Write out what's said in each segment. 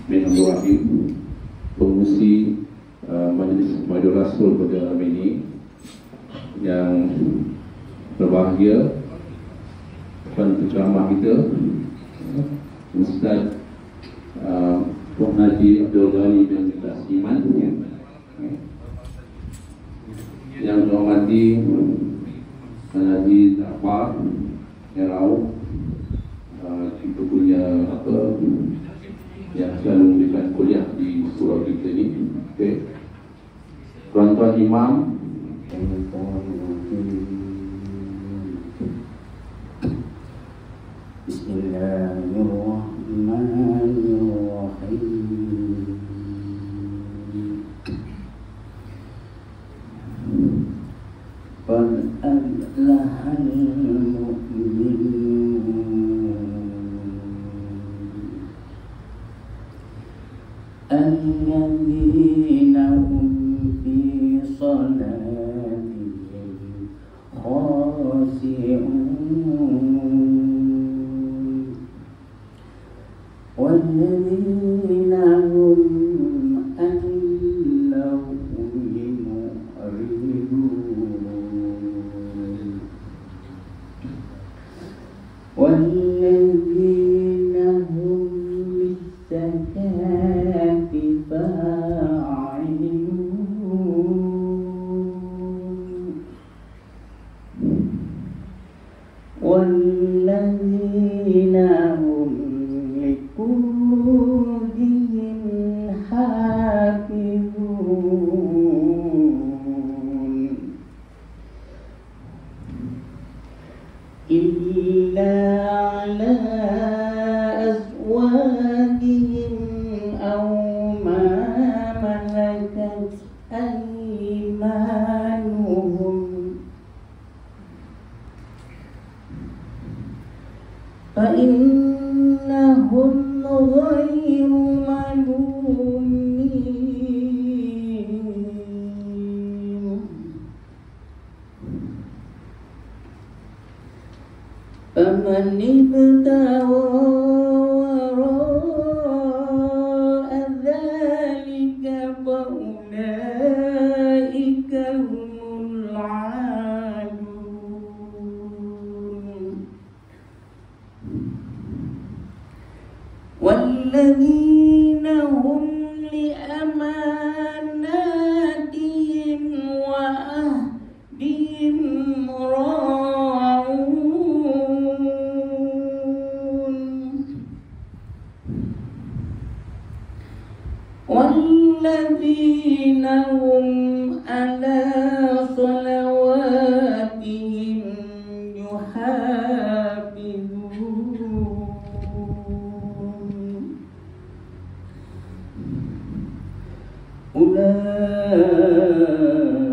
bin Abdul Rahim, pengurusi Majlis Majlis Rasul pada hari ini, yang berbahagia tuan penceramah kita Ustaz Puan Haji Abdul Ghani bin Tasliman, yang dihormati Haji Zafar Erau, kita punya yang selalu memberikan kuliah di surau kita ni. Okay. Tuan-tuan imam, Bismillahirrahmanirrahim. Qad aflahal mu'minun alladzina hum fi salatihim khashi'un walladzina hum an lahwihim mu'ridun walladzina hum lis-zakati fa'ilun walladzina hum liqudihim hafizun illa ala azwajihim aw ma malakat aymanuhum fa innahum ghayru malumin faman ibtagha wara'a dzalika fa ulaika humul 'adun walladzina hum li amanatihim wa ahdihim ra'un walladzina hum ala salawatihim yuhafizun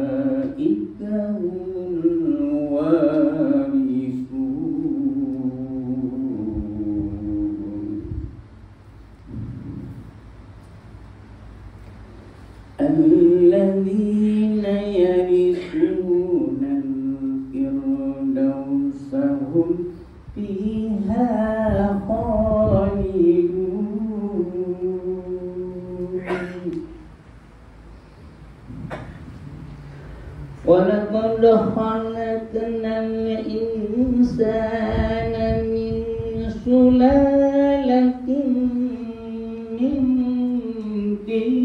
ulaika humul warithun alladzina yarithuna al-firdausa hum fiha khalidun walaqad khalaqnal insana min sulalatin min tin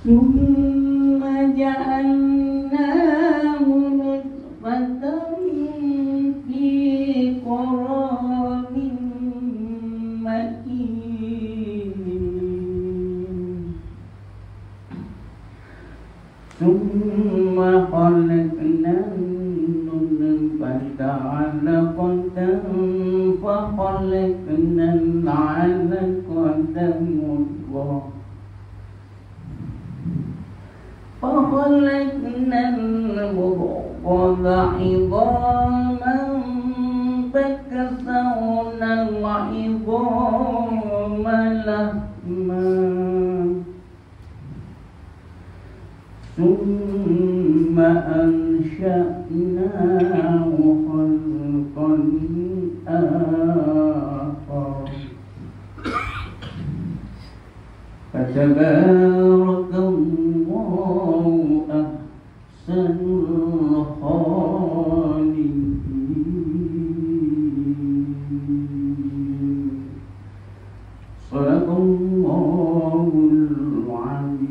summa ja'alnahu nutfatan fi qararin makin summa khalaqnal nutfata 'alaqatan fa khalaqnal 'alaqata mudghah fa khalaqnal mudghah 'idhaman fakasawna al-'idhama lahman ثم أنشأناه خلقا آخر فتبارك الله أحسن الخالقين صدق الله العظيم.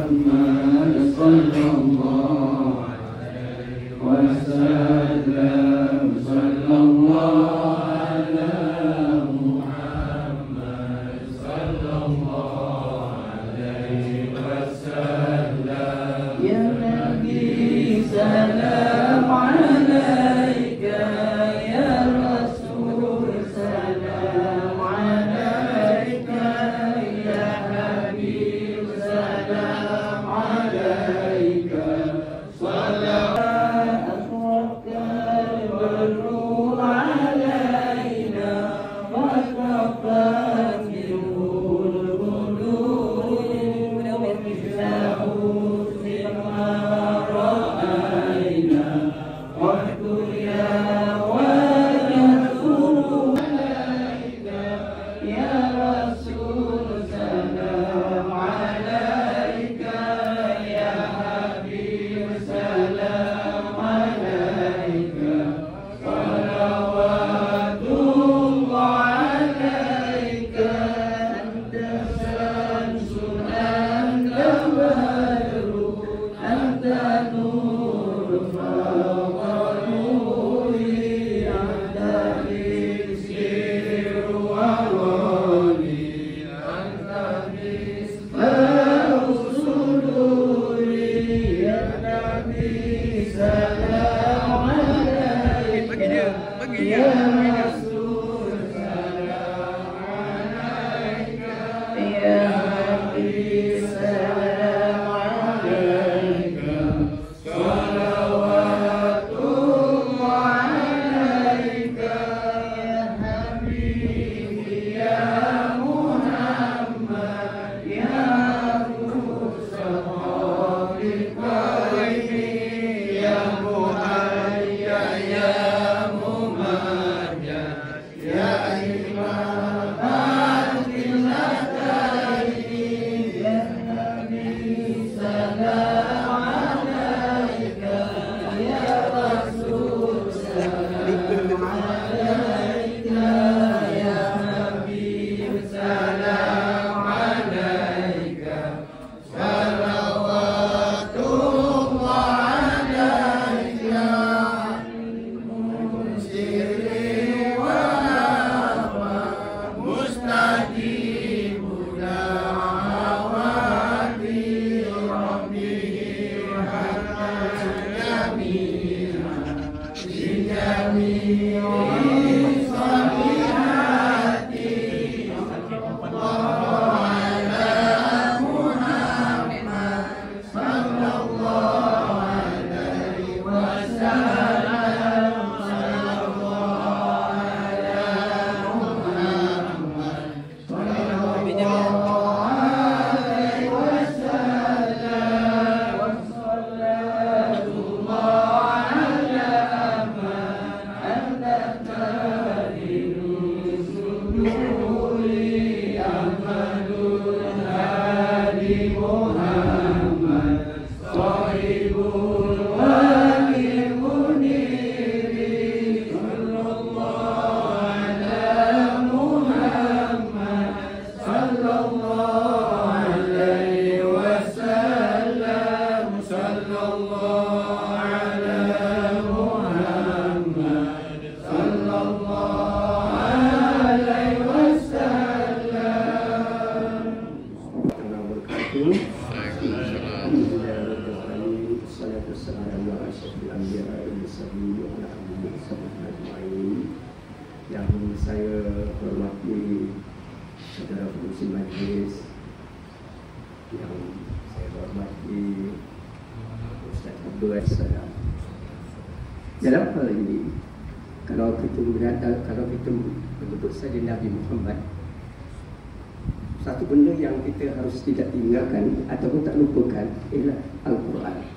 محمد صلى الله عليه وسلم صلى الله على محمد صلى الله عليه وسلم يا نبي سلام عليك يا رسول سلام عليك يا حبيب سلام عليك صلوات أخرك البر علينا وكفت منه الغلول ومفتاح ما رأينا والدنيا ويسر عليك يا رسول سلام عليك يا حبيب سلام عليك صلوات الله عليك أنت شمس أنت بدر أنت نور فوق نوري أنت مسير وراني أنت مصباح صدوري يا نبي سلام عليك يا رسول سلام عليك يا حبيب سلام عليك صلوات الله عليك يا حبيبي يا محمد يا روح الخالق يا مهيا يا ممجد يا إمام المتين يا نبي سلام عليك يا رسول سلام عليك يا حبيب سلام عليك صلوات الله عليك سري وأخفى مستجيب دعواتي ربه حتى يمينا بجميع صالحاتي الله على محمد صلى الله عليه وسلم صلى الله على محمد صلى الله عليه وسلم والصلاة الله على من أنت سجودي أحمد الهادي محمد صاحب الوالي المنير صلى الله على محمد صلى الله عليه وسلم صلى الله على محمد صلى الله عليه وسلم. Yang saya hormati saudara pengurusi majlis, yang saya hormati Ustaz Abdul Salam. Dalam hal ini, kalau kita menyebut saja Nabi Muhammad satu benda yang kita harus tidak tinggalkan ataupun tak lupakan ialah Al-Quran.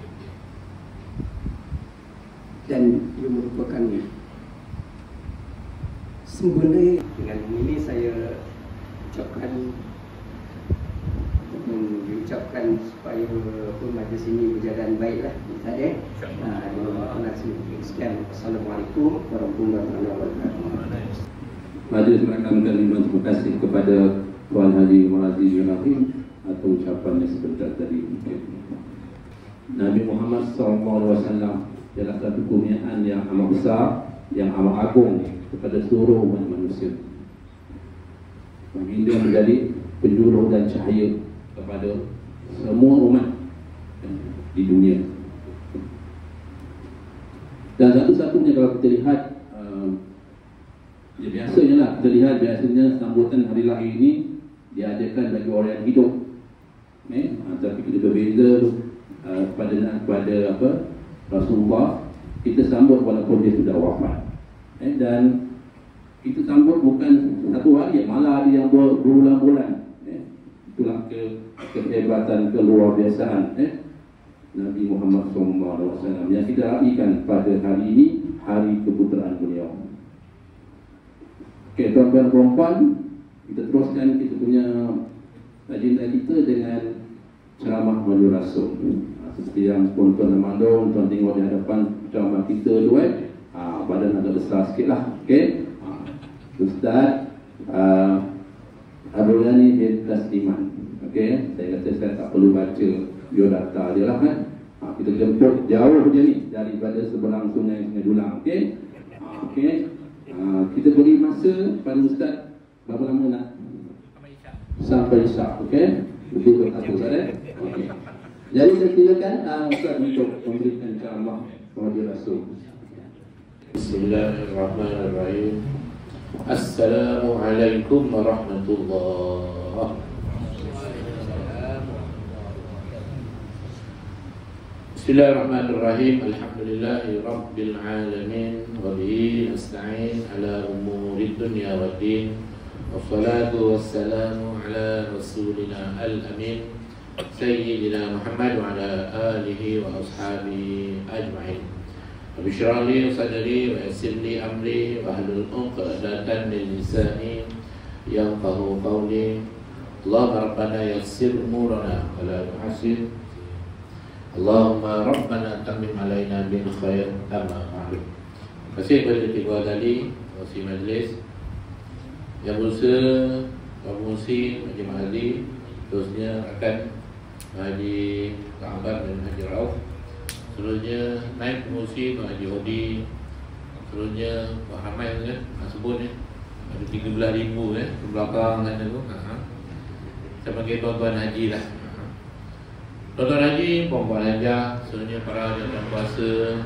Dan ia merupakan sempurna. Dengan ini saya diucapkan supaya majlis ini berjalan baiklah. Sekian. Assalamualaikum warahmatullahi wabarakatuh. Majlis merakamkan limbah terima kasih kepada Tuan Haji Malazi Yunahim atau ucapannya sebentar tadi. Nabi Muhammad SAW adalah satu kurniaan yang amat besar, yang amat agung kepada seluruh umat manusia. Baginda menjadi penjuru dan cahaya kepada semua umat di dunia. Dan satu-satunya kalau kita lihat, biasanya lah kita lihat biasanya sambutan hari lahir ini diadakan bagi orang yang hidup. Tapi kita berbeza kepada Rasulullah, kita sambut walaupun dia sudah wafat. Dan kita sambut bukan satu hari, malah ada yang berbulan-bulan. Itulah kehebatan, keluar biasaan Nabi Muhammad SAW yang kita raihkan pada hari ini, hari keputeraan beliau. Okey, tuan-tuan dan puan, kita teruskan kita punya agenda kita dengan ceramah Madu Rasul. Seperti yang tuan-tuan dan mandung, tuan tengok di hadapan ceramah kita tu badan agak besar sikit lah. Okey, Ustaz Abdul Ghani bin Tasliman. Okey, saya kata saya tak perlu baca biodata dia lah kan. Kita jemput jauh je ni daripada seberang Sungai Dulang. Okey. Okey. Kita beri masa pada Ustaz berapa lama nak? Sampai Isyak. Okey. Betul satu Ustaz. Okey. Jadi saya silakan Ustaz untuk memberikan ceramah Madu Rasul. Bismillahirrahmanirrahim. Assalamualaikum warahmatullahi. Bismillahirrahmanirrahim. Alhamdulillahi rabbil alamin wa bihi nasta'in ala umuri dunya waddin. Wassalatu wassalamu ala rasulina al-amin sayyidina Muhammad wa ala alihi wa ashabihi ajma'in. Rabbi shrah li sadri wa yassir li amri wa hlul 'uqdatan min lisani yafqahu qawli. Allahumma rabbana yassir umurana wa la tu'assir. Allahumma rabbana tammim alaina bil khair. Amma ba'du. Terima kasih kepada kedua kali pengurusi majlis yang berusaha pengurusi Haji Mahdi, terusnya akan Haji Ahmad dan Haji Rauf, seterusnya naik pengurusi Tuan Haji Odi, seterusnya Pak Hamai kan nak sebut ada 13,000 di belakang sana tu. Saya panggil tuan-tuan haji lah. Tuan-tuan haji, puan-puan haji, seterusnya para jemaah puasa,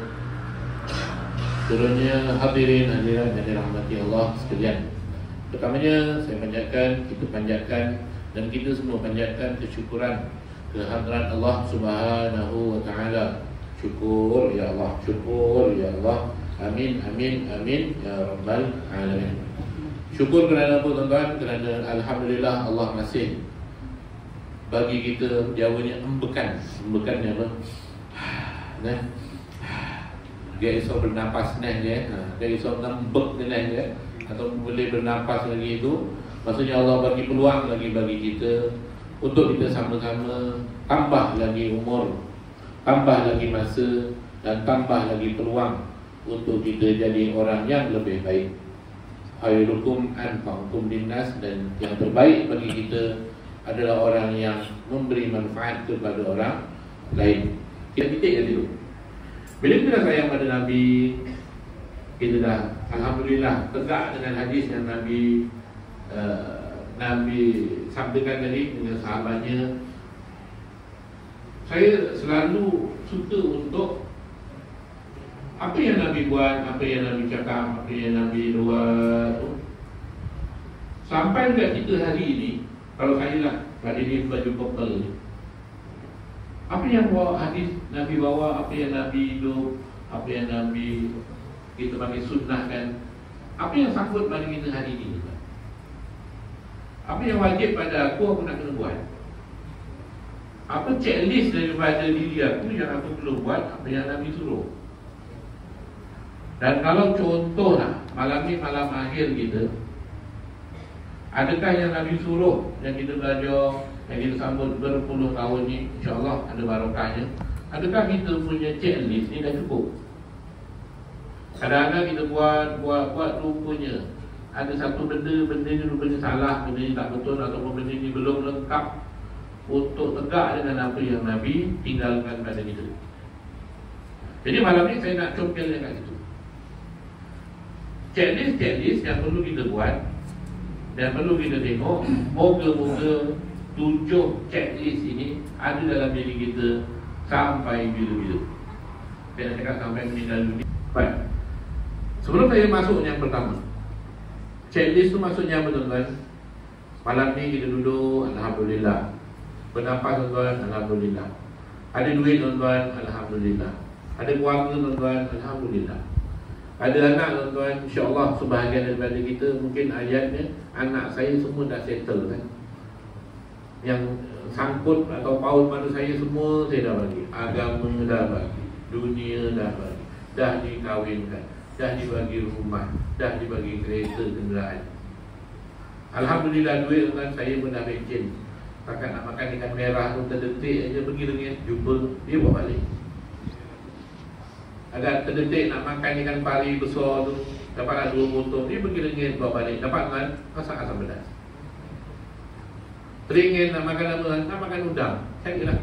seterusnya hadirin hadirat yang dirahmati Allah sekalian. Pertamanya saya panjatkan dan kita semua panjatkan kesyukuran kehadiran Allah Subhanahu wa taala. Syukur ya Allah, syukur ya Allah. Amin amin amin ya rabbal alamin. Syukur kerana apa tuan-tuan? Kerana alhamdulillah Allah masih bagi kita Jawanya embekan. Embekannya apa? Dia iso bernapas dia iso ngembek dia atau boleh bernapas lagi itu. Maksudnya Allah bagi peluang lagi bagi kita untuk kita sama-sama tambah lagi umur, tambah lagi masa, dan tambah lagi peluang untuk kita jadi orang yang lebih baik. Khairukum anfa'ukum linnas, dan yang terbaik bagi kita adalah orang yang memberi manfaat kepada orang lain. Kita titik kan itu. Bila kita dah sayang pada Nabi, kita dah alhamdulillah tegak dengan hadis yang Nabi sabdakan tadi dengan sahabatnya. Saya selalu suka untuk apa yang Nabi buat, apa yang Nabi cakap, apa yang Nabi buat sampai dekat kita hari ini. Kalau saya lah hari ini baju purple ni, apa yang bawa hadis Nabi bawa, apa yang Nabi hidup, apa yang Nabi kita panggil sunnah kan, apa yang sangkut pada kita hari ini. Apa yang wajib pada aku nak kena buat. Apa checklist daripada diri aku yang aku perlu buat apa yang Nabi suruh. Dan kalau contohlah malam ni malam akhir kita, adakah yang Nabi suruh yang kita belajar, yang kita sambut berpuluh tahun ni, insyaAllah ada barakahnya. Adakah kita punya checklist ni dah cukup? Kadang-kadang kita buat rupanya ada satu benda ni rupanya salah, benda ni tak betul, ataupun benda ni belum lengkap untuk tegak dengan apa yang Nabi tinggalkan pada kita. Jadi malam ni saya nak congkel dekat situ. Checklist yang perlu kita buat dan perlu kita tengok. Moga-moga 7 checklist ini ada dalam diri kita sampai bila-bila. Saya nak cakap sampai meninggal dunia. Baik. Sebelum saya masuk yang pertama, checklist tu maksudnya apa tuan-tuan? Malam ni kita duduk, Alhamdulillah. Bernafas tuan-tuan, Alhamdulillah. Ada duit tuan-tuan, Alhamdulillah. Ada keluarga tuan-tuan, Alhamdulillah. Ada anak tuan-tuan, insyaAllah sebahagian daripada kita mungkin ayatnya anak saya semua dah settle kan. Yang sangkut atau paut pada saya semua saya dah bagi. Agama dah bagi, dunia dah bagi, dah dikahwinkan, dah dibagi rumah, dah dibagi kereta kenderaan. Alhamdulillah duit tuan saya pun dah pencen. Takkan nak makan ikan merah tu terdetik aja pergi dengan jumpa dia bawa balik. Agak terdetik nak makan ikan pari besar tu, dapat 2 botol, dia pergi dengan bawa balik. Dapat kan masak asam pedas. Teringin nak makan apa? Nak makan udang. Saya kira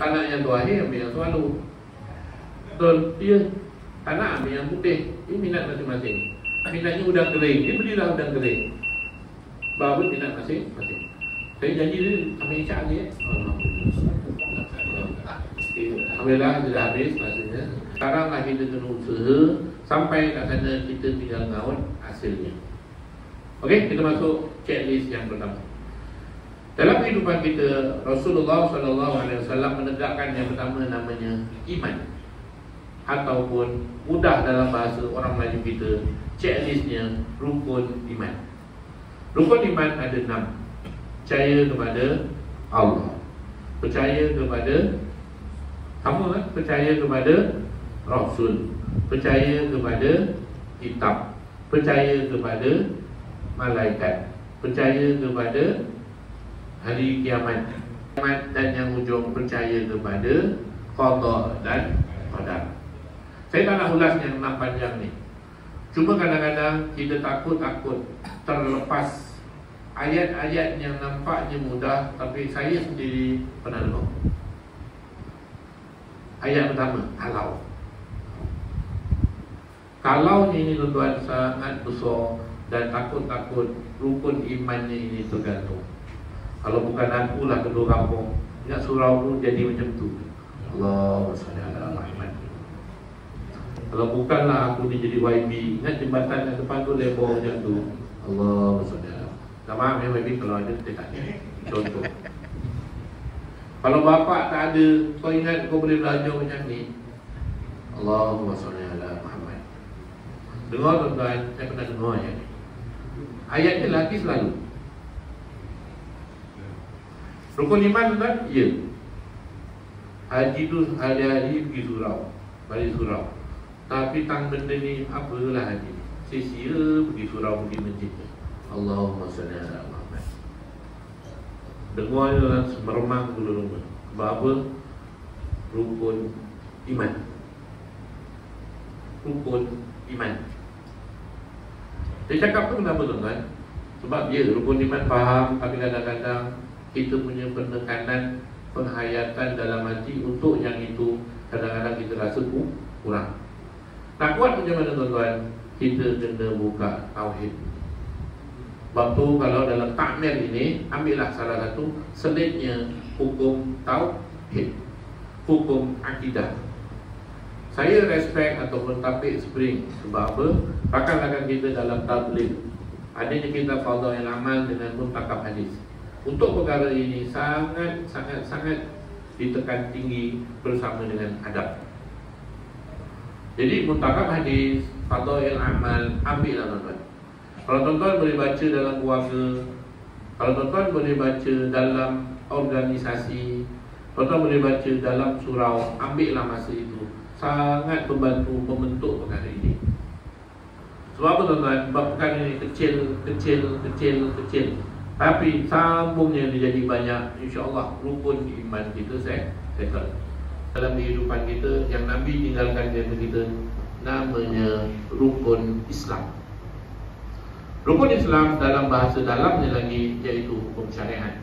tak nak yang tu akhir, ambil yang selalu. Betul, dia tak nak ambil yang putih. Ini minat masing-masing. Minatnya udang kering, dia belilah udang kering. Baru minat masing-masing. Saya janji dia ambil isyak ni. Alhamdulillah sudah habis maksudnya. Sekaranglah kita kena usaha sampai kat sana kita tinggal ngawal hasilnya. Okey, kita masuk checklist yang pertama. Dalam kehidupan kita, Rasulullah SAW menegakkan yang pertama namanya iman. Ataupun mudah dalam bahasa orang Melayu kita, checklistnya rukun iman. Rukun iman ada 6. Percaya kepada Allah, percaya kepada percaya kepada Rasul, percaya kepada kitab, percaya kepada malaikat, percaya kepada hari kiamat, dan yang ujung percaya kepada qada dan qadar. Saya tak nak ulas yang 6 panjang ni. Cuma kadang-kadang kita takut terlepas ayat-ayat yang nampaknya mudah, tapi saya sendiri pernah dengar. Ayat pertama, kalau ini tuan-tuan sangat besar dan takut-takut rukun imannya ini tergantung. Kalau bukan aku lah kedua kampung, ingat surau tu jadi macam tu. Allahumma salli ala Muhammad. Kalau bukanlah aku ni jadi YB, ingat jembatan yang depan tu lebar macam tu. Allahumma salli ala. Tak maaf ya YB kalau ada dia tak ada. Contoh. Kalau bapak tak ada, kau ingat kau boleh belajar macam ni. Allahumma salli ala Muhammad. Dengar tuan-tuan, saya pernah dengar ayat ni. Ayat ni lagi selalu. Rukun iman tuan, ya. Haji tu hari-hari pergi surau, balik surau. Tapi tang benda ni apalah haji. Sia-sia pergi surau, pergi masjid. Allahumma salli ala Muhammad. Dengar je lah, semeremang dulu rumah. Sebab apa? Rukun iman. Rukun iman. Saya cakap tu kenapa tuan-tuan? Sebab ya, rukun iman faham, tapi kadang-kadang kita punya penekanan, penghayatan dalam hati untuk yang itu kadang-kadang kita rasa kurang. Nak kuat macam mana tuan-tuan? Kita kena buka tauhid. Sebab tu kalau dalam takmir ini, ambillah salah satu selitnya hukum tauhid, hukum akidah. Saya respect ataupun tapik spring. Sebab apa? Rakan-rakan kita dalam tabligh, adanya kita fadhail amal dengan muntakab hadis. Untuk perkara ini sangat ditekan tinggi bersama dengan adab. Jadi muntakab hadis, fadhail amal, ambillah tuan-tuan. Kalau tuan-tuan boleh baca dalam keluarga, Kalau tuan-tuan boleh baca dalam organisasi, tuan-tuan boleh baca dalam surau, ambillah masa itu. Sangat membantu membentuk perkara ini. Sebab apa tuan-tuan? Sebab perkara ini kecil. Tapi sambungnya dia jadi banyak. InsyaAllah rukun iman kita settle. Dalam kehidupan kita, yang Nabi tinggalkan kepada kita, namanya rukun Islam. Rukun Islam dalam bahasa dalamnya lagi, iaitu hukum syariat.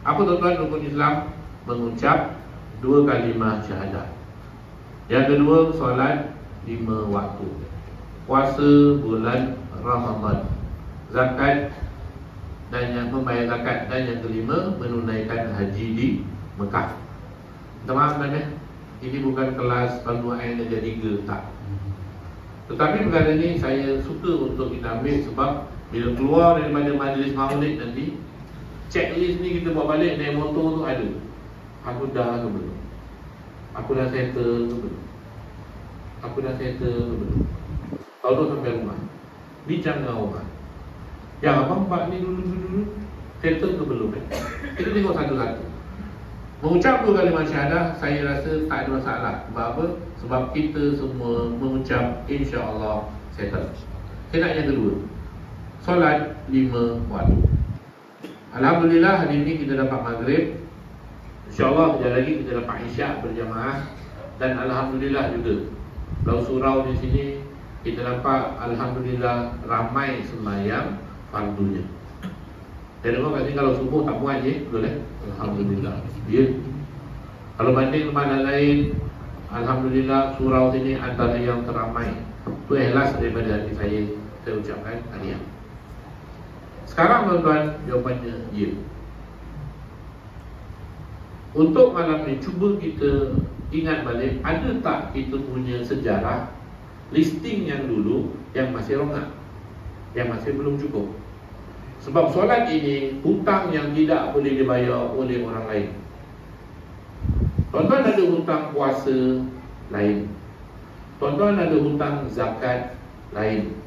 Apa tuan-tuan rukun Islam? Mengucap 2 kalimah syahadah. Yang kedua, solat 5 waktu, puasa bulan Ramadan, zakat dan yang membayar zakat, dan yang kelima, menunaikan haji di Mekah. Minta maaf kan, ini bukan kelas panduan darjah 3, tak. Tetapi perkara ini saya suka untuk kita ambil, sebab bila keluar daripada majlis maulid nanti, checklist ni kita bawa balik naik motor tu ada. Aku dah ke belum? Aku dah settle ke belum? Aku dah settle ke belum? Tahu tu sampai rumah, bincang dengan orang. Yang abang buat ni dulu settle ke belum? Kita tengok satu-satu. Mengucap 2 kalimah syahadah, saya rasa tak ada masalah. Sebab apa? Sebab kita semua mengucap insya-Allah settle. Saya nak yang kedua, solat 5 waktu. Alhamdulillah hari ini kita dapat maghrib. InsyaAllah sekejap lagi kita dapat isyak berjamaah. Dan Alhamdulillah juga Pulau Surau di sini kita nampak Alhamdulillah ramai sembahyang fardunya. Saya dengar kat sini kalau subuh tak buat je, betul Alhamdulillah. Ya. Kalau banding tempat lain, Alhamdulillah Surau sini antara yang teramai. Itu ikhlas daripada hati saya ucapkan tahniah. Sekarang tuan-tuan, jawapannya ya. Untuk malam ni cuba kita ingat balik, ada tak kita punya sejarah listing yang dulu yang masih rongak, yang masih belum cukup. Sebab solat ini hutang yang tidak boleh dibayar oleh orang lain. Tuan-tuan ada hutang puasa lain, tuan-tuan ada hutang zakat lain,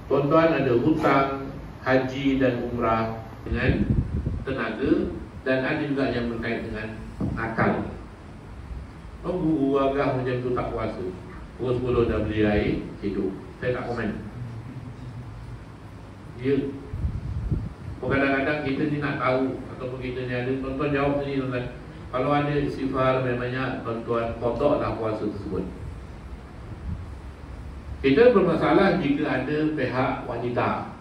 tuan-tuan ada hutang haji dan umrah dengan tenaga, dan ada juga yang berkait dengan akal. Oh, guru agak macam tu tak puasa, pukul 10 dah beli air, tidur. Saya tak komen. Ya. Kadang-kadang kita ni nak tahu, ataupun kita ni ada, tuan-tuan jawab sini tuan-tuan. Kalau ada istighfar banyak, tuan-tuan kodoklah puasa tersebut. Kita bermasalah jika ada pihak wanita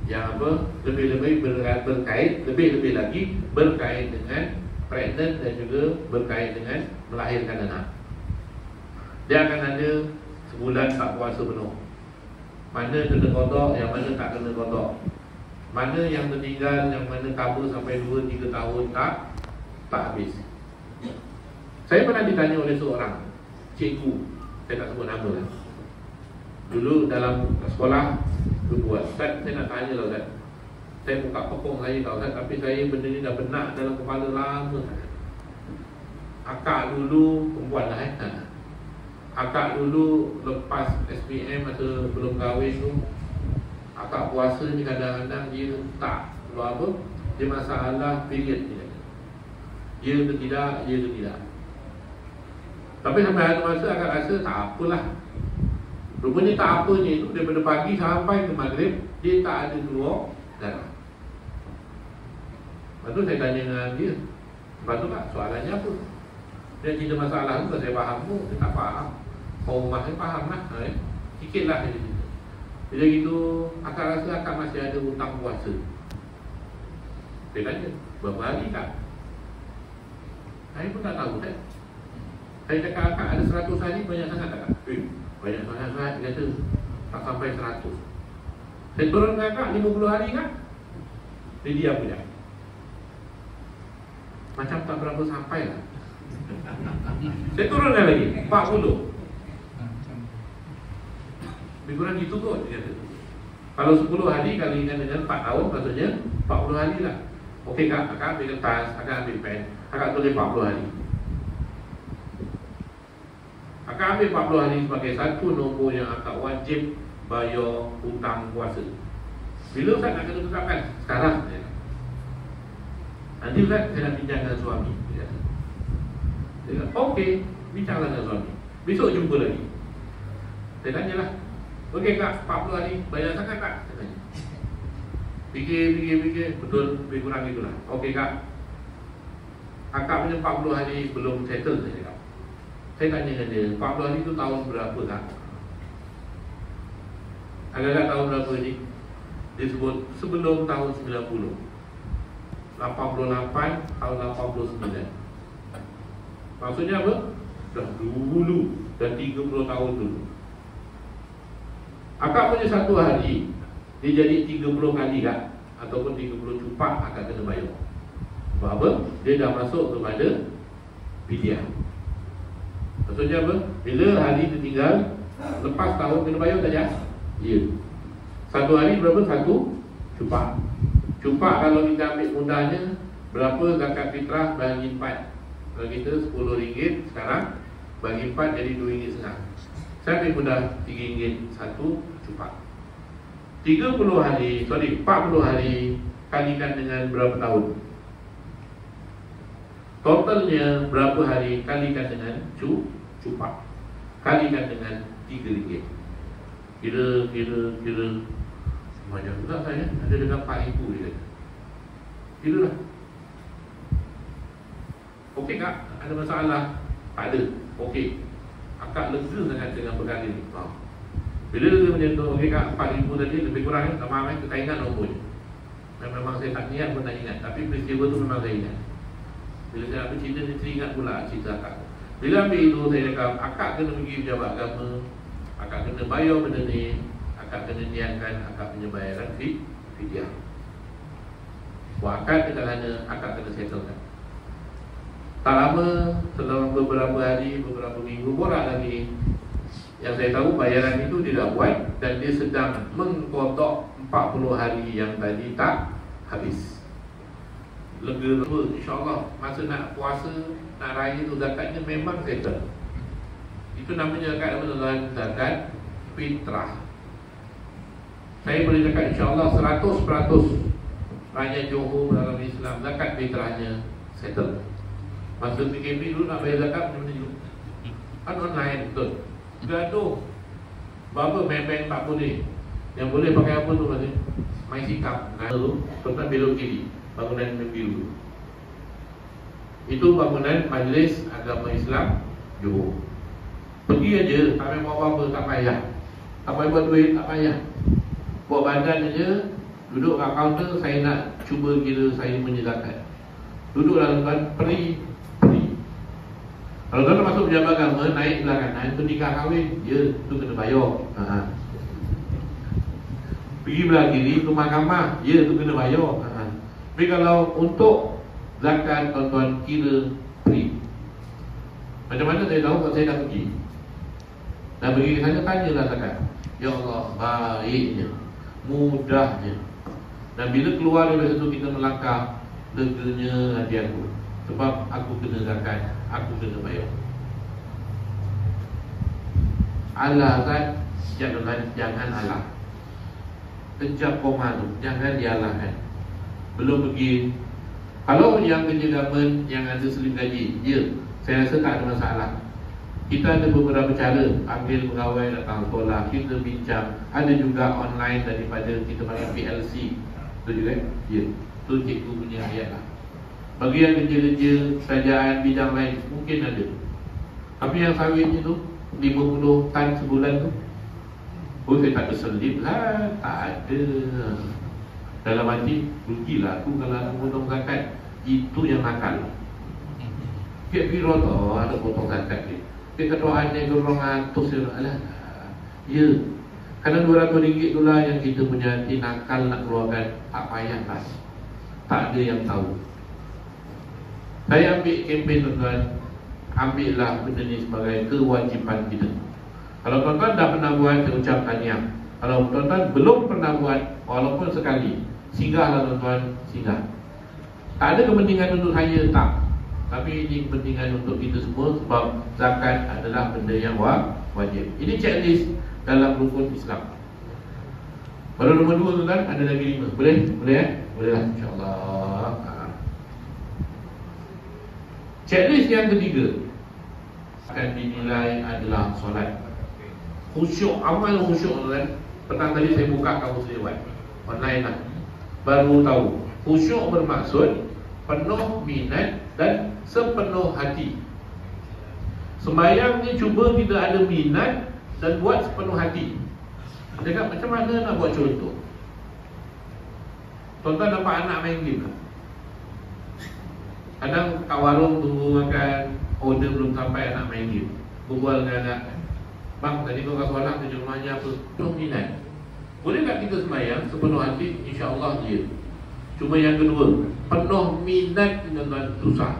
yang apa, lebih-lebih berkait, lebih-lebih lagi berkait dengan pregnant dan juga berkait dengan melahirkan anak. Dia akan ada sebulan tak puasa penuh. Mana kena kodok, yang mana tak kena kodok. Mana yang tertinggal, yang mana cover sampai 2-3 tahun tak habis. Saya pernah ditanya oleh seorang cikgu, saya tak sebut nama lah. Dulu dalam sekolah dia buat, Ustaz, saya nak tanya lah Ustaz. Saya buka pokok saya tau Ustaz, tapi saya benda ni dah benak dalam kepala lama. Akak dulu perempuan lah akak dulu lepas SPM atau belum kahwin tu, akak puasa ni kadang-kadang dia tak luar apa, dia masalah period dia. Ya ke tidak. Tapi sampai ada masa akak rasa tak apalah. Rupanya tak apanya itu daripada pagi sampai ke maghrib dia tak ada keluar darah. Lepas tu saya tanya dengan dia, lepas tu tak, soalannya apa? Dia cerita masalah tu, saya faham tu, saya tak faham. Kau rumah saya faham lah, sikit lah dia cerita. Bila gitu, akak rasa akak masih ada hutang puasa. Saya tanya, berapa hari tak? Saya pun tak tahu kan. Saya cakap akak ada 100 hari, banyak sangat tak? Banyak sangat, dia kata tak sampai 100. Saya turun dengan akak 50 hari kan? Dia diam punya. Macam tak berapa sampai lah. Saya turunkan lagi 40. Lebih kurang gitu kot dia kata. Kalau 10 hari kalikan dengan 4 tahun, maksudnya 40 hari lah. Okey kak, akak ambil kertas, akak ambil pen, akak tulis 40 hari. Akak ambil 40 hari sebagai satu nombor yang akak wajib bayar hutang puasa. Bila Ustaz nak kena tetapkan? Sekarang. Nanti Ustaz saya nak bincang dengan suami. Dia kata, okey, bincanglah dengan suami. Besok jumpa lagi. Saya tanyalah, okey kak, 40 hari bayar sangat tak? Saya tanya. Fikir, betul, lebih kurang itulah. Okey kak, kakak punya 40 hari belum settle, saya cakap. Saya tanya dengan dia, 40 hari itu tahun berapa kak? Agak-agak tahun berapa ni? Dia sebut sebelum tahun 90, 88, tahun 89. Maksudnya apa? Dah dulu, dah 30 tahun dulu. Akak punya satu hari dia jadi 30 kali kak, ataupun 30 cupak akak kena bayar. Sebab apa? Dia dah masuk kepada fidyah. Maksudnya apa? Bila hari tertinggal, lepas tahun kena bayar tak ya? Ya. Satu hari berapa? Satu cupak. Cupak kalau kita ambil mudahnya, berapa zakat fitrah bagi 4? Kalau kita RM10 sekarang, bagi 4 jadi RM2.5. Saya ambil mudah RM3 satu cupak. 40 hari kalikan dengan berapa tahun? Totalnya berapa hari kalikan dengan cupak, kalikan dengan RM3. Kira banyak juga saya, ada dengan RM4,000 dia kata. Kira lah. Okey kak, ada masalah? Tak ada. Okey, akak lega sangat dengan perkara ni. Bila dia menyentuh, okey kak, RM4,000 tadi lebih kurang, tak maaf kita ingat nombornya. Memang saya tak niat pun nak ingat, tapi peristiwa tu memang saya ingat. Bila saya ambil cerita, saya teringat pula cerita akak. Bila ambil itu, saya cakap, akak kena pergi pejabat agama, akak kena bayar benda ni, akak kena niatkan akak punya bayaran fidyah. Buat akad dekat sana, akak kena settlekan. Tak lama, selama beberapa hari, beberapa minggu, borak lagi. Yang saya tahu bayaran itu dia dah buat, dan dia sedang mengkotok 40 hari yang tadi tak habis. Lega apa, insyaAllah masa nak puasa, nak raya tu zakatnya memang settle. Itu namanya zakat apa? Zakat fitrah. Saya boleh cakap insyaAllah 100% rakyat Johor dalam Islam zakat fitrahnya settle. Masa PKP dulu nak bayar zakat macam mana dulu? Kan online, betul. Gaduh. Berapa bank tak boleh. Yang boleh pakai apa tu maksudnya? My Sikap. Nah tu, pernah belok kiri, bangunan biru. Itu bangunan Majlis Agama Islam Johor. Pergi aja, tak payah buat apa-apa, tak payah. Tak payah buat duit, tak payah. Buat badan aja, duduk kat kaunter, saya nak cuba kira saya punya zakat. Duduklah tuan, free. Kalau tuan masuk pejabat agama, naik belah kanan, tu nikah kahwin, ya, tu kena bayar. Pergi belah kiri, tu mahkamah, ya, tu kena bayar. Tapi kalau untuk zakat, tuan-tuan kira free. Macam mana saya tahu kalau saya dah pergi? Dan pergi ke sana, tanyalah zakat. Ya Allah, baiknya, mudahnya. Dan bila keluar dari situ kita melangkah, leganya hati aku. Sebab aku kena zakat, aku kena bayar. Allah kan, jangan Allah. Kejap koma tu, jangan dialahkan. Belum pergi. Kalau yang kerja government yang ada selim gaji, ya, saya rasa tak ada masalah. Kita ada beberapa cara, ambil pegawai datang sekolah, kita bincang. Ada juga online daripada kita panggil PLC. Itu juga, ya, itu cikgu punya ayat lah. Bagi yang kerja-kerja kerajaan bidang lain mungkin ada. Tapi yang sawitnya tu 50 tan sebulan tu, oh saya tak berselip lah, tak ada. Dalam hati, rugilah aku kalau nak potong zakat. Itu yang nakal. Kek biro tu ada potong zakat ni. Kek ketuaannya RM200 alah. Ya, kadang RM200 tu lah yang kita punya hati nakal nak keluarkan. Tak payah lah. Tak ada yang tahu. Saya ambil kempen tuan-tuan, ambillah benda ni sebagai kewajipan kita. Kalau tuan-tuan dah pernah buat, saya ucap tahniah. Kalau tuan-tuan belum pernah buat, walaupun sekali, singgahlah tuan-tuan, singgah. Tak ada kepentingan untuk saya, tak. Tapi ini kepentingan untuk kita semua. Sebab zakat adalah benda yang wajib. Ini checklist dalam rukun Islam. Baru nombor 2 tuan-tuan, ada lagi 5. Boleh? Boleh Boleh lah, insyaAllah. Checklist yang ketiga akan dinilai adalah solat. Khusyuk, amal khusyuk kan. Petang tadi saya buka kamus lewat online lah, baru tahu khusyuk bermaksud penuh minat dan sepenuh hati. Sembahyang ni cuba kita ada minat dan buat sepenuh hati. Cakap macam mana nak buat contoh? Tuan-tuan nampak anak main game tak? Kadang kat warung tunggu makan, order belum sampai, anak main game, berbual dengan anak, bang tadi kau kat solat kerja rumahnya apa? Penuh minat. Boleh tak kita sembahyang sepenuh hati? InsyaAllah dia. Cuma yang kedua, penuh minat dengan susah.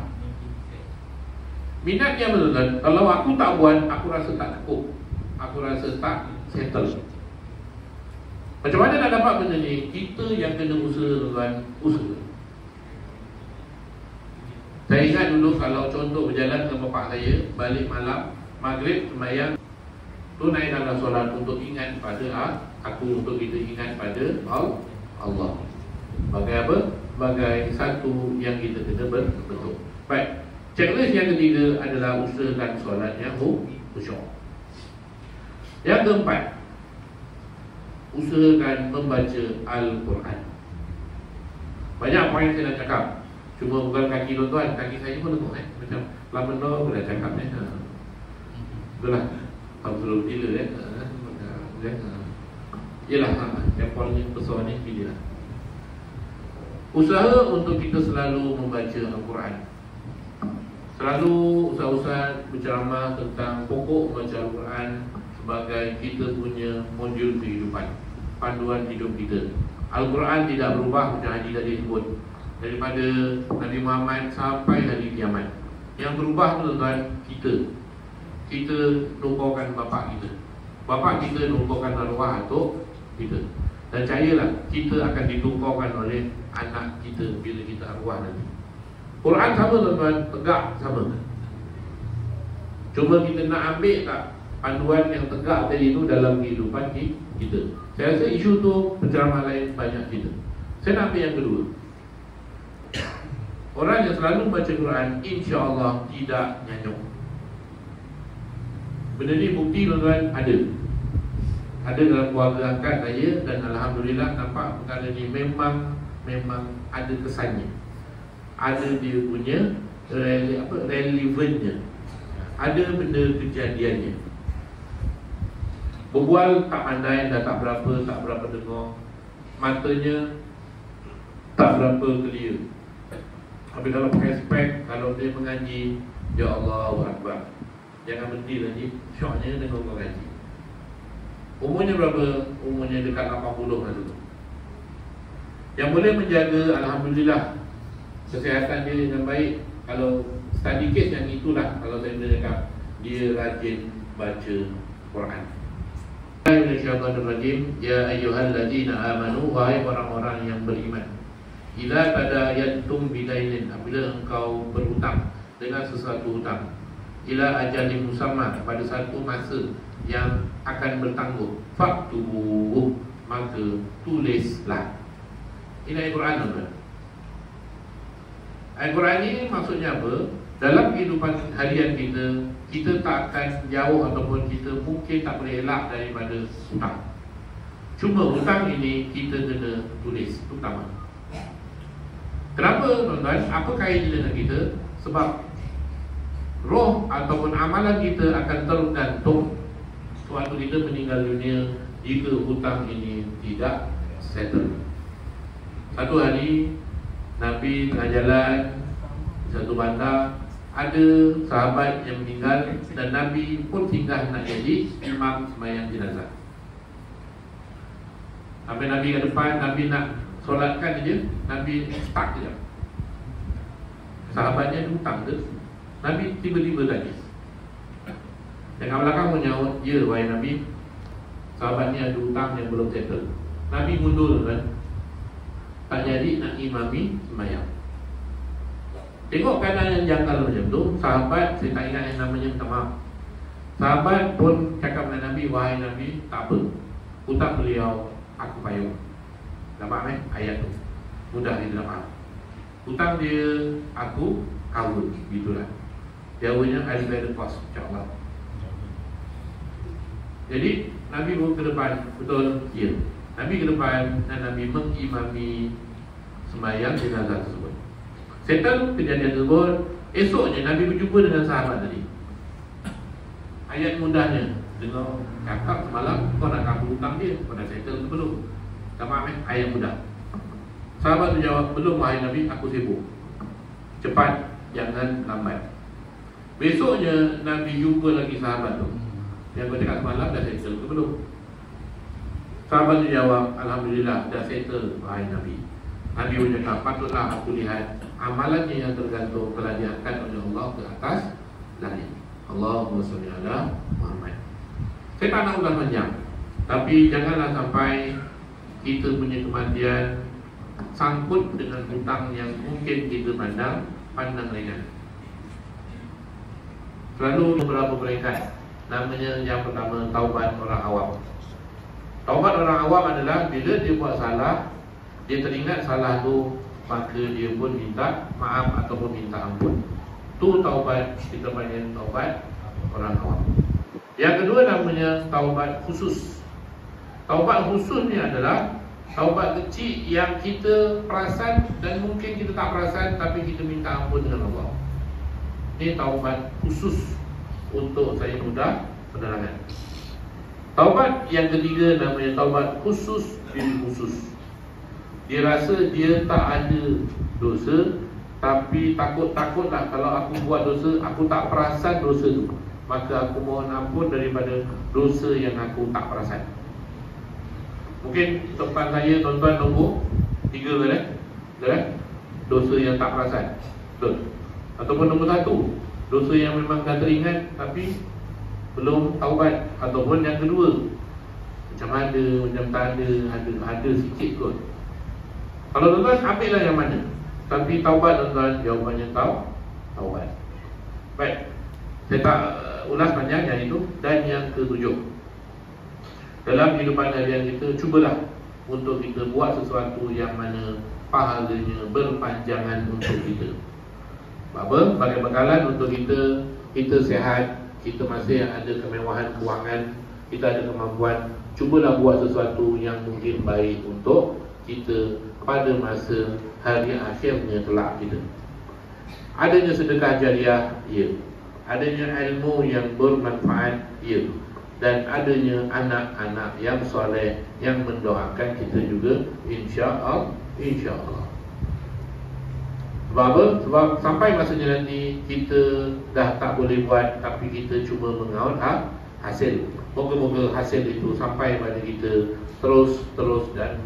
Minatnya betul-betul. Kalau aku tak buat, aku rasa tak cukup, aku rasa tak settle. Macam mana nak dapat benda ni? Kita yang kena usaha dengan usaha. Saya ingat dulu kalau contoh berjalan dengan bapak saya, balik malam, maghrib, sembahyang, tunai dalam solat untuk ingat pada aku, untuk kita ingat pada Allah. Bagai apa? Bagai satu yang kita kena betul. Baik. Checklist yang ketiga adalah usahakan solatnya khusyuk. Yang keempat, usahakan membaca Al-Quran. Banyak poin saya nak cakap, cuma bukan kaki tuan-tuan, kaki saya pun tengok macam lama aku dah cakap itulah absolut gila Yelah, yang paling besar ni pilih lah. Usaha untuk kita selalu membaca Al-Quran. Selalu usaha-usaha berceramah tentang pokok membaca Al-Quran sebagai kita punya modul kehidupan, panduan hidup kita. Al-Quran tidak berubah macam Haji tadi sebut, daripada Nabi Muhammad sampai hari kiamat. Yang berubah tuan-tuan, kita numpaukan bapak kita, bapak kita numpaukan arwah atuk kita. Dan percayalah, kita akan ditumpaukan oleh anak kita bila kita arwah nanti. Quran sama tuan-tuan, tegak sama. Cuma kita nak ambil tak panduan yang tegak tadi itu dalam kehidupan kita. Saya rasa isu tu penceramah lain banyak kita. Saya nak ambil yang kedua. Orang yang selalu baca Quran, insya-Allah tidak nyanyuk. Benda ni bukti tuan-tuan ada dalam keluarga angkat saya, dan alhamdulillah nampak perkara ni memang ada kesannya. Ada dia punya relevannya. Ada benda kejadiannya. Berbual tak pandai, dah tak berapa dengar. Matanya tak berapa clear. Tapi kalau pakai spek, kalau dia mengaji, ya Allahu Akbar, jangan berhenti lagi, syoknya dengan orang ngaji. Umurnya berapa? Umurnya dekat 80 lah dulu. Yang boleh menjaga, alhamdulillah, kesihatan dia dengan baik. Kalau study case yang itulah, kalau saya boleh cakap, dia rajin baca Quran. Ya ayyuhalladzina amanu, wahai orang-orang yang beriman, ila tadayantum bidainin, apabila engkau berhutang dengan sesuatu hutang, ila ajalin musamma, pada satu masa yang akan bertangguh, faktubuh, maka tulislah. Ini ayat Quran tuan-tuan. Ayat Quran ini maksudnya apa? Dalam kehidupan harian kita tak akan jauh ataupun kita mungkin tak boleh elak daripada hutang. Cuma hutang ini kita kena tulis, utama. Kenapa tuan-tuan? Apa kait dengan kita? Sebab roh ataupun amalan kita akan tergantung suatu kita meninggal dunia jika hutang ini tidak settle. Satu hari Nabi tengah jalan di satu bandar, ada sahabat yang meninggal, dan Nabi pun singgah nak jadi imam sembahyang jenazah. Sampai Nabi ke depan, Nabi nak solatkan je, Nabi stuck je. Sahabatnya ada hutang ke? Nabi tiba-tiba tanya. Yang kat belakang pun nyaut, ya wahai Nabi, sahabatnya ada hutang yang belum settle. Nabi mundur kan, tak jadi nak imami sembahyang. Tengok keadaan yang janggal macam tu. Sahabat, saya tak ingat yang namanya, minta maaf. Sahabat pun cakap dengan Nabi, wahai Nabi, tak apa, hutang beliau aku payung. Nampak ayat tu? Mudah dia nak faham. Hutang dia aku cover, gitulah. Jawanya I bear the cost, insyaAllah. Jadi Nabi pun ke depan, betul? Ya. Nabi ke depan dan Nabi mengimami sembahyang jenazah tersebut. Settle kejadian tersebut. Esoknya Nabi berjumpa dengan sahabat tadi. Ayat mudahnya, dengar cakap semalam kau nak kabur hutang dia, kau dah settle ke belum? Sama ayat mudah. Sahabat tu jawab, belum wahai Nabi, aku sibuk. Cepat, jangan lambat. Besoknya Nabi jumpa lagi sahabat tu. Yang kau cakap semalam dah settle ke belum? Sahabat tu jawab, alhamdulillah dah settle wahai Nabi. Nabi bercakap, patutlah aku lihat amalannya yang tergantung telah diangkat oleh Allah ke atas langit. Allahumma sholli ala Muhammad. Saya tak nak ulang panjang, tapi janganlah sampai kita punya kematian sangkut dengan hutang yang mungkin kita pandang ringan. Selalu beberapa peringkat. Namanya yang pertama, taubat orang awam. Taubat orang awam adalah bila dia buat salah, dia teringat salah tu, maka dia pun minta maaf ataupun minta ampun. Tu taubat, kita panggil taubat orang awam. Yang kedua namanya taubat khusus. Taubat khusus ni adalah taubat kecil yang kita perasan dan mungkin kita tak perasan, tapi kita minta ampun dengan Allah. Ini taubat khusus untuk saya mudah penerangan. Taubat yang ketiga namanya taubat khusus diri khusus. Dia rasa dia tak ada dosa, tapi takut-takutlah kalau aku buat dosa, aku tak perasan dosa tu, maka aku mohon ampun daripada dosa yang aku tak perasan. Mungkin tempat saya tuan-tuan nombor 3 kan? Dosa yang tak perasan. Betul. Ataupun nombor 1, dosa yang memang dah teringat tapi belum taubat. Ataupun yang kedua, macam ada, macam tak ada sikit kot. Kalau tuan-tuan ambillah yang mana. Tapi taubat tuan-tuan, jawapannya taubat. Baik, saya tak ulas panjang yang itu. Dan yang ke-7, dalam kehidupan harian kita, cubalah untuk kita buat sesuatu yang mana pahalanya berpanjangan untuk kita. Apa? Sebagai bekalan untuk kita sihat, kita masih ada kemewahan kewangan, kita ada kemampuan. Cubalah buat sesuatu yang mungkin baik untuk kita pada masa hari akhirnya kelak kita. Adanya sedekah jariah, ya. Adanya ilmu yang bermanfaat, ya. Dan adanya anak-anak yang soleh yang mendoakan kita juga, insya-Allah. Sebab apa? Sebab sampai masanya nanti kita dah tak boleh buat, tapi kita cuma mengaut hasil. Moga-moga hasil itu sampai pada kita terus dan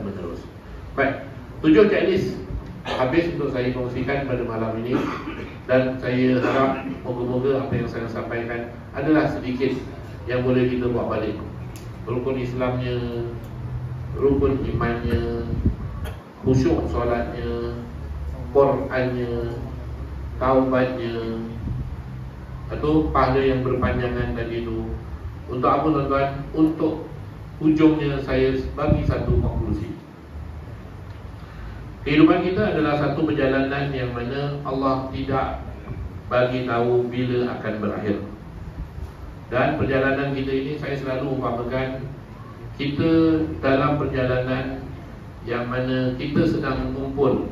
menerus. Baik, 7 checklist habis untuk saya kongsikan pada malam ini. Dan saya harap moga-moga apa yang saya sampaikan adalah sedikit yang boleh kita buat balik. Rukun Islamnya, rukun imannya, khusyuk solatnya, Qurannya, taubatnya, atau pahala yang berpanjangan tadi itu. Untuk apa tuan-tuan? Untuk ujungnya saya bagi satu konklusi. Kehidupan kita adalah satu perjalanan yang mana Allah tidak bagi tahu bila akan berakhir. Dan perjalanan kita ini saya selalu umpamakan kita dalam perjalanan yang mana kita sedang mengumpul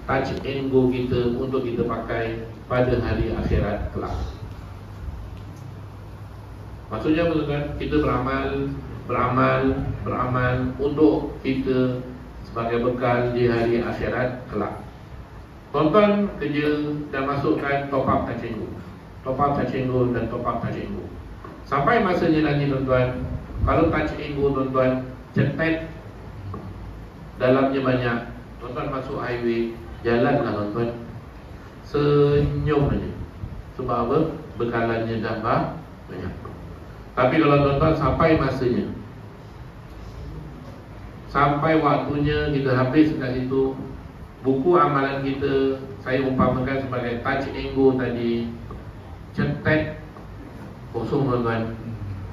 touch and go kita untuk kita pakai pada hari akhirat kelak. Maksudnya kan kita beramal untuk kita sebagai bekal di hari akhirat kelak. Tuan-tuan kerja dan masukkan top up touch and go, dan top up touch and go. Sampai masanya nanti tuan-tuan, kalau touch and go tuan-tuan cetek dalamnya banyak, tuan-tuan masuk highway, jalanlah tuan-tuan, senyum aja. Sebab apa? Bekalannya dah banyak. Tapi kalau tuan-tuan sampai masanya, sampai waktunya kita habis kat situ, buku amalan kita saya umpamakan sebagai touch and go tadi, cetek kosong tuan-tuan,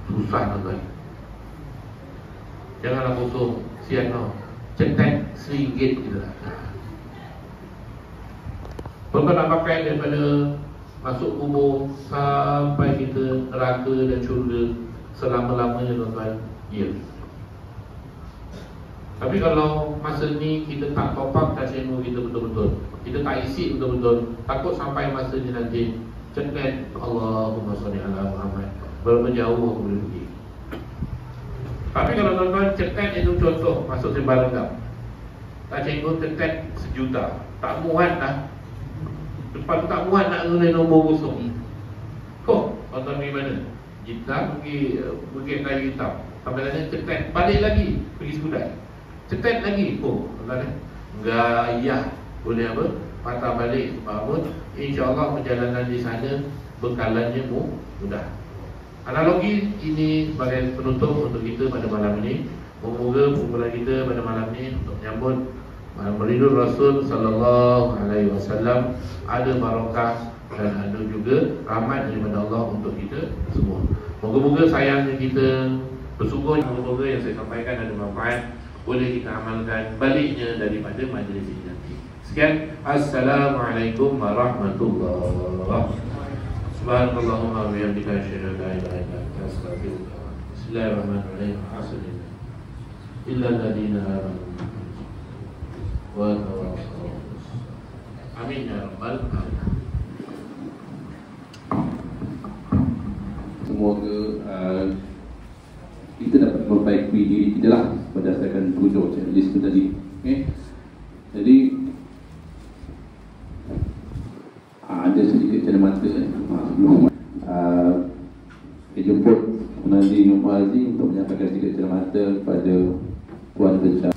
susah tuan-tuan. Janganlah kosong, sian no. Cetek RM1 gitu lah. Kalau nak pakai daripada masuk kubur sampai kita neraka dan syurga selama-lamanya tuan-tuan, ya. Tapi kalau masa ni kita tak top up touch ilmu kita betul-betul, kita tak isi betul-betul, takut sampai masa ni nanti cepat Allahumma sholli ala Muhammad, berapa jauh aku boleh pergi. Tapi kalau tuan-tuan cepat itu contoh masuk sembah rendam, touch ilmu cepat 1 juta, tak muat dah. Lepas tu tak muat nak guna nombor kosong. Kok tuan-tuan pergi mana? Kita pergi kayu hitam, sampai tanya cepat, balik lagi pergi Skudai, cepat lagi. Oh, tuan-tuan gaya boleh apa? Patah balik apa? InsyaAllah perjalanan di sana bekalannya mudah. Analogi ini sebagai penutup untuk kita pada malam ini. Semoga kumpulan kita pada malam ini untuk menyambut Maulidul Rasul sallallahu alaihi wasallam ada barakah dan ada juga rahmat daripada Allah untuk kita semua. Moga-moga sayangnya kita bersungguh, moga-moga yang saya sampaikan ada manfaat, boleh kita amalkan baliknya daripada majlis ini nanti. Sekian, assalamualaikum warahmatullahi wabarakatuh. Subhanallahumma wa bihamdika asyhadu an la ilaha illa anta astaghfiruka. Bismillahirrahmanirrahim. Alhamdulillah. Illa alladziina amanu wa tawassaw. Amin ya rabbal alamin. Semoga kita dapat memperbaiki diri kita lah berdasarkan tujuh checklist itu tadi. Okay? Jadi ada sedikit cerita sebelum saya jemput Nazim Muazzi untuk menyampaikan sedikit cerita kepada Puan Besar.